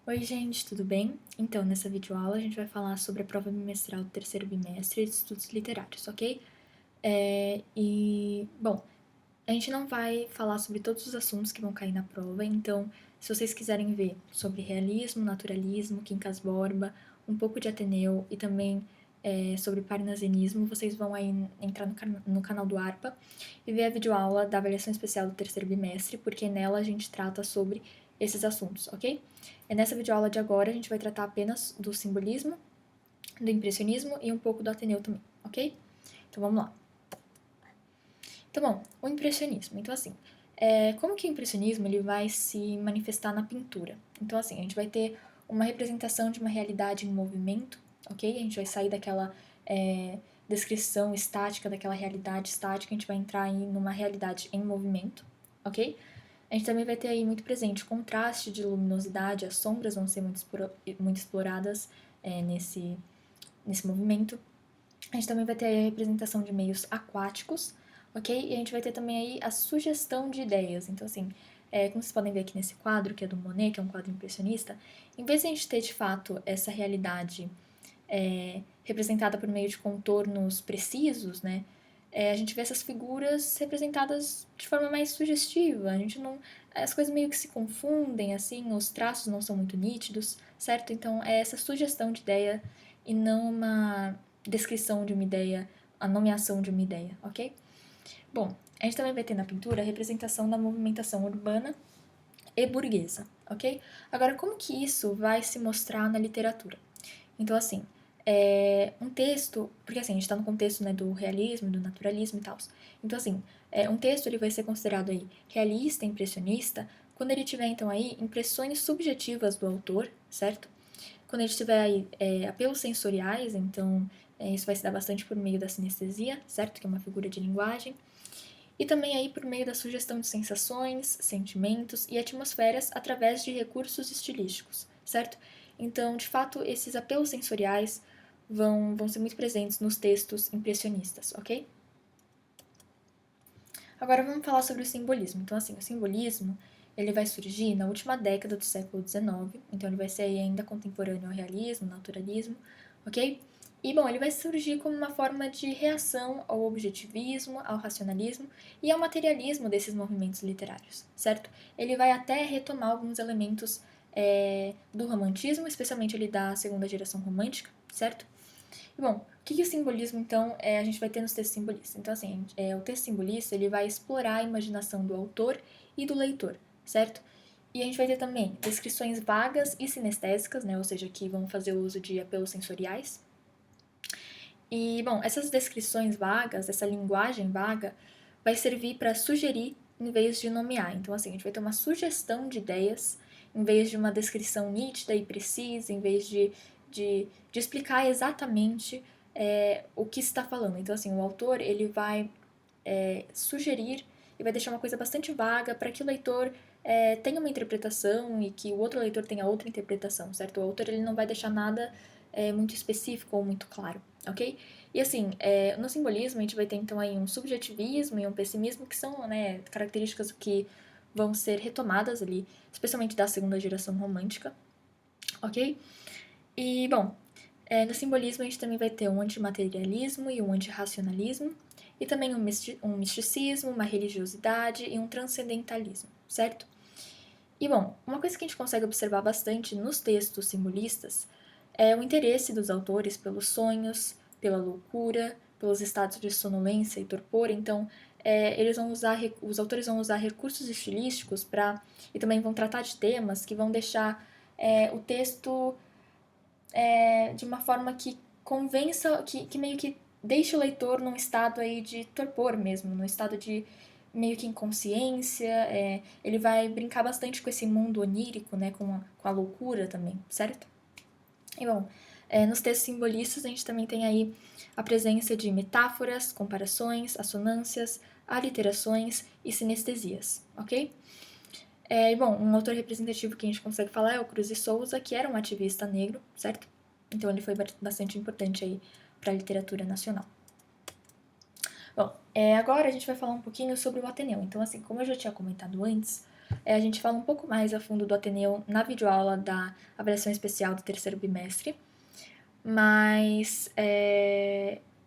Oi, gente, tudo bem? Então, nessa videoaula a gente vai falar sobre a prova bimestral do terceiro bimestre de estudos literários, ok? Bom, a gente não vai falar sobre todos os assuntos que vão cair na prova, então, se vocês quiserem ver sobre realismo, naturalismo, Quincas Borba, um pouco de Ateneu e também sobre parnasianismo, vocês vão aí entrar no canal do ARPA e ver a videoaula da avaliação especial do terceiro bimestre, porque nela a gente trata sobre esses assuntos, ok? Nessa videoaula de agora a gente vai tratar apenas do simbolismo, do impressionismo e um pouco do Ateneu também, ok? Então vamos lá. Então, bom, o impressionismo. Então, assim, como que o impressionismo ele vai se manifestar na pintura? Então, assim, a gente vai ter uma representação de uma realidade em movimento, ok? A gente vai sair daquela descrição estática, daquela realidade estática, a gente vai entrar aí numa realidade em movimento, ok? A gente também vai ter aí muito presente o contraste de luminosidade, as sombras vão ser muito exploradas nesse movimento. A gente também vai ter aí a representação de meios aquáticos, ok? E a gente vai ter também aí a sugestão de ideias. Então, assim, como vocês podem ver aqui nesse quadro, que é do Monet, que é um quadro impressionista, em vez de a gente ter, de fato, essa realidade representada por meio de contornos precisos, né? A gente vê essas figuras representadas de forma mais sugestiva. A gente não, as coisas meio que se confundem, assim, os traços não são muito nítidos, certo? Então é essa sugestão de ideia e não uma descrição de uma ideia, a nomeação de uma ideia, ok? Bom, a gente também vai ter na pintura a representação da movimentação urbana e burguesa, ok? Agora, como que isso vai se mostrar na literatura? Então, assim, um texto, porque assim, a gente está no contexto, né, do realismo, do naturalismo e tal. Então, assim, um texto ele vai ser considerado aí realista, impressionista, quando ele tiver, então, aí impressões subjetivas do autor, certo? Quando ele tiver aí apelos sensoriais, então isso vai se dar bastante por meio da sinestesia, certo? Que é uma figura de linguagem. E também aí por meio da sugestão de sensações, sentimentos e atmosferas através de recursos estilísticos, certo? Então, de fato, esses apelos sensoriais vão ser muito presentes nos textos impressionistas, ok? Agora vamos falar sobre o simbolismo. Então, assim, o simbolismo ele vai surgir na última década do século XIX, então ele vai ser ainda contemporâneo ao realismo, naturalismo, ok? E, bom, ele vai surgir como uma forma de reação ao objetivismo, ao racionalismo e ao materialismo desses movimentos literários, certo? Ele vai até retomar alguns elementos do romantismo, especialmente ele da segunda geração romântica, certo? Bom, o que o simbolismo, então, a gente vai ter nos textos simbolistas? Então, assim, o texto simbolista ele vai explorar a imaginação do autor e do leitor, certo? E a gente vai ter também descrições vagas e sinestésicas, né? Ou seja, que vão fazer uso de apelos sensoriais. E, bom, essas descrições vagas, essa linguagem vaga, vai servir para sugerir em vez de nomear. Então, assim, a gente vai ter uma sugestão de ideias em vez de uma descrição nítida e precisa, em vez de explicar exatamente o que está falando. Então, assim, o autor ele vai sugerir e vai deixar uma coisa bastante vaga para que o leitor tenha uma interpretação e que o outro leitor tenha outra interpretação, certo? O autor ele não vai deixar nada muito específico ou muito claro, ok? E assim, no simbolismo a gente vai ter então aí um subjetivismo e um pessimismo que são características que vão ser retomadas ali, especialmente da segunda geração romântica, ok? E, bom, no simbolismo a gente também vai ter um antimaterialismo e um antirracionalismo, e também um misticismo, uma religiosidade e um transcendentalismo, certo? E, bom, uma coisa que a gente consegue observar bastante nos textos simbolistas é o interesse dos autores pelos sonhos, pela loucura, pelos estados de sonolência e torpor. Então, os autores vão usar recursos estilísticos e também vão tratar de temas que vão deixar o texto de uma forma que convença, que meio que deixe o leitor num estado aí de torpor mesmo, num estado de meio que inconsciência. Ele vai brincar bastante com esse mundo onírico, né, com a loucura também, certo? E bom, nos textos simbolistas a gente também tem aí a presença de metáforas, comparações, assonâncias, aliterações e sinestesias, ok? E bom, um autor representativo que a gente consegue falar é o Cruz de Souza, que era um ativista negro, certo? Então ele foi bastante importante aí para a literatura nacional. Bom, agora a gente vai falar um pouquinho sobre o Ateneu. Então, assim, como eu já tinha comentado antes, a gente fala um pouco mais a fundo do Ateneu na videoaula da avaliação especial do terceiro bimestre, mas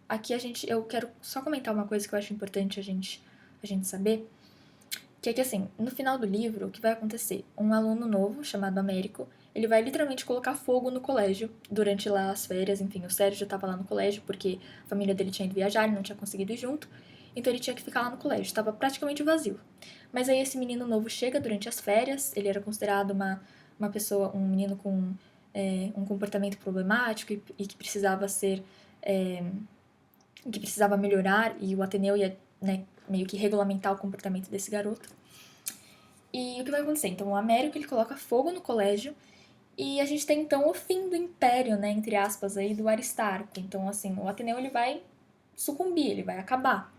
aqui eu quero só comentar uma coisa que eu acho importante a gente saber, que é que assim, no final do livro, o que vai acontecer? Um aluno novo, chamado Américo, ele vai literalmente colocar fogo no colégio durante lá as férias, enfim, o Sérgio estava lá no colégio porque a família dele tinha ido viajar, ele não tinha conseguido ir junto, então ele tinha que ficar lá no colégio, estava praticamente vazio. Mas aí esse menino novo chega durante as férias, ele era considerado uma pessoa, um menino com um comportamento problemático e que precisava ser, que precisava melhorar, e o Ateneu ia, né, meio que regulamentar o comportamento desse garoto. E o que vai acontecer? Então, o Américo, ele coloca fogo no colégio, e a gente tem, então, o fim do império, né, entre aspas, aí, do Aristarco. Então, assim, o Ateneu, ele vai sucumbir, ele vai acabar.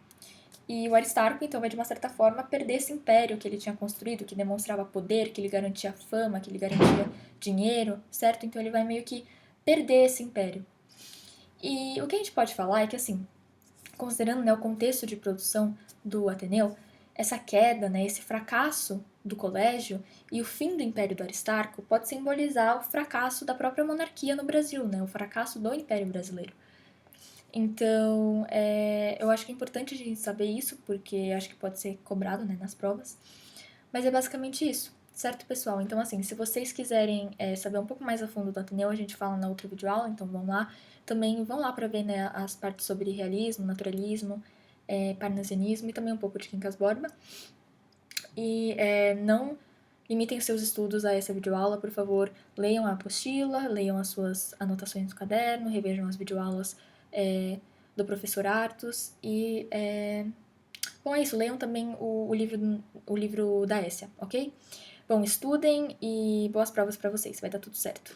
E o Aristarco, então, vai, de uma certa forma, perder esse império que ele tinha construído, que demonstrava poder, que ele garantia fama, que ele garantia dinheiro, certo? Então, ele vai meio que perder esse império. E o que a gente pode falar é que, assim, considerando, né, o contexto de produção do Ateneu, essa queda, né, esse fracasso do colégio e o fim do Império do Aristarco pode simbolizar o fracasso da própria monarquia no Brasil, né, o fracasso do Império Brasileiro. Então, eu acho que é importante a gente saber isso, porque acho que pode ser cobrado, né, nas provas. Mas é basicamente isso, certo, pessoal? Então, assim, se vocês quiserem saber um pouco mais a fundo do Ateneu, a gente fala na outra videoaula, então vão lá. Também vão lá para ver, né, as partes sobre realismo, naturalismo, parnasianismo e também um pouco de Quincas Borba. E não limitem seus estudos a essa videoaula, por favor, leiam a apostila, leiam as suas anotações no caderno, revejam as videoaulas do professor Artus e bom, é isso, leiam também o livro da Essia, ok? Bom, estudem e boas provas para vocês, vai dar tudo certo.